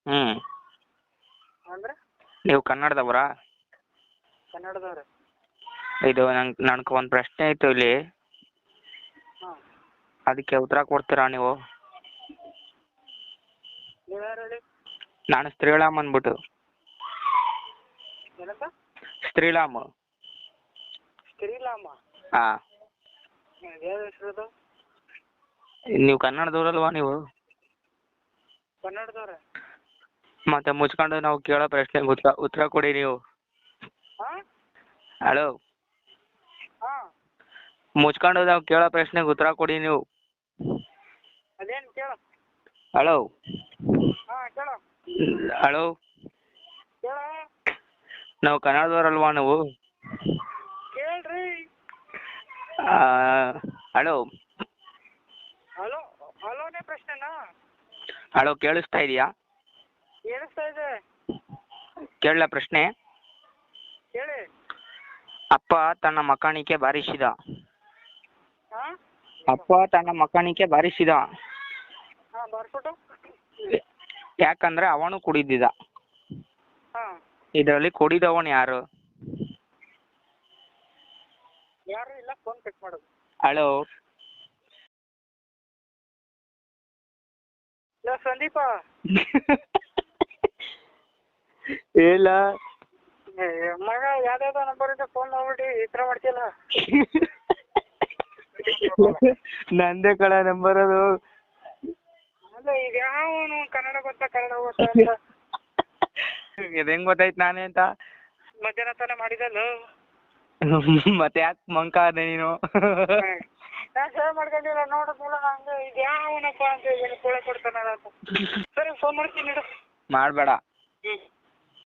ಹ್ಞೂ. ಅಂದ್ರೆ ನೀವು ಕನ್ನಡದವರಾ? ಕನ್ನಡದವ್ರೆ. ಇದು ನನಗೆ ಒಂದು ಪ್ರಶ್ನೆ ಇತ್ತು ಇಲ್ಲಿ, ಹಾಂ, ಅದಕ್ಕೆ ಉತ್ತರ ಕೊಡ್ತೀರಾ ನೀವು? ನೀವು ಯಾರು ಹೇಳಿ? ನಾನು ಶ್ರೀರಾಮ್ ಅಂದ್ಬಿಟ್ಟು. ಏನಂತ? ಶ್ರೀರಾಮ್. ಶ್ರೀರಾಮ? ಹಾಂ. ಯಾವ ಹೆಸರದು? ನೀವು ಕನ್ನಡದವ್ರಲ್ವಾ ನೀವು? ಕನ್ನಡದವ್ರೆ. ಮತ್ತೆ ಮುಚ್ಕೊಂಡು ನಾವು ಕೇಳೋ ಪ್ರಶ್ನೆಗೆ ಉತ್ತರ ಕೊಡಿ ನೀವು. ಹಾಂ ಹಲೋ, ಹಾಂ, ಮುಚ್ಕೊಂಡು ನಾವು ಕೇಳೋ ಪ್ರಶ್ನೆಗೆ ಉತ್ತರ ಕೊಡಿ ನೀವು. ಅದೇನು ಕೇಳು? ಹಲೋ. ಹಾಂ ಕೇಳು. ಹಲೋ, ಕೇಳ. ನಾವು ಕನ್ನಡದವ್ರಲ್ವಾ ನೀವು? ಕೇಳ್ರಿ. ಹಲೋ. ಹಲೋ, ಹಲೋನೇ ಪ್ರಶ್ನೆನಾ? ಹಲೋ, ಕೇಳಿಸ್ತಾ ಇದೆಯಾ? ಕೇಳಿಸ್ತಾ ಇದೆ. ಕೇಳಲ ಪ್ರಶ್ನೆ? ಹೇಳಿ. ಅಪ್ಪ ತನ್ನ ಮಕಾನಿಗೆ ಬಾರಿಸಿದ. ಹಾಂ, ಅಪ್ಪ ತನ್ನ ಮಕಾನಿಗೆ ಬಾರಿಸಿದ. ಹಾಂ, ಬರ್ಬಿಟ್ಟು? ಯಾಕಂದ್ರೆ ಅವನು ಕುಡಿದಿದ್ದ. ಹಾಂ, ಇದರಲ್ಲಿ ಕುಡಿದವನು ಯಾರು? ಯಾರು ಇಲ್ಲ, ಫೋನ್ ಕಟ್ ಮಾಡೋದು. ಹಲೋ. ಇಲ್ಲ ಸಂದೀಪ. ಇಲ್ಲ ಮಗ ಯಾವ್ದಾವ್ದೋ ನಂಬರಿಂದ ಫೋನ್ ಮಾಡ್ಬಿಟ್ಟು ಈ ಥರ ಮಾಡ್ತಿಲ್ಲ. ನಂದೇ ಕಳ ನಂಬರ್ ಅದು. ಅಲ್ಲ, ಈಗ ಯಾವನು ಕನ್ನಡ ಗೊತ್ತಾ ಅಂತ ಇದು ಹೆಂಗ್ ಗೊತ್ತಾಯ್ತು ನಾನೇ ಅಂತ? ಮಧ್ಯಾಹ್ನ ತಾನೇ ಮಾಡಿದಲ್ಲ. ಮತ್ತೆ ಯಾಕೆ ಮಂಕ ಅದೇ ನೀನು? ನಾನು ಸೇವ್ ಮಾಡ್ಕೊಂಡಿಲ್ಲ, ನೋಡಿದ್ಮೇಲೆ ಹಂಗೆ ಇದು ಯಾವನಪ್ಪ ಅಂತ ಹೇಳಿ ಕೊಡ್ತಾನಲ್ಲ ಅಂತ. ಸರಿ, ಫೋನ್ ಮಾಡ್ತೀನಿ. ಮಾಡಬೇಡ.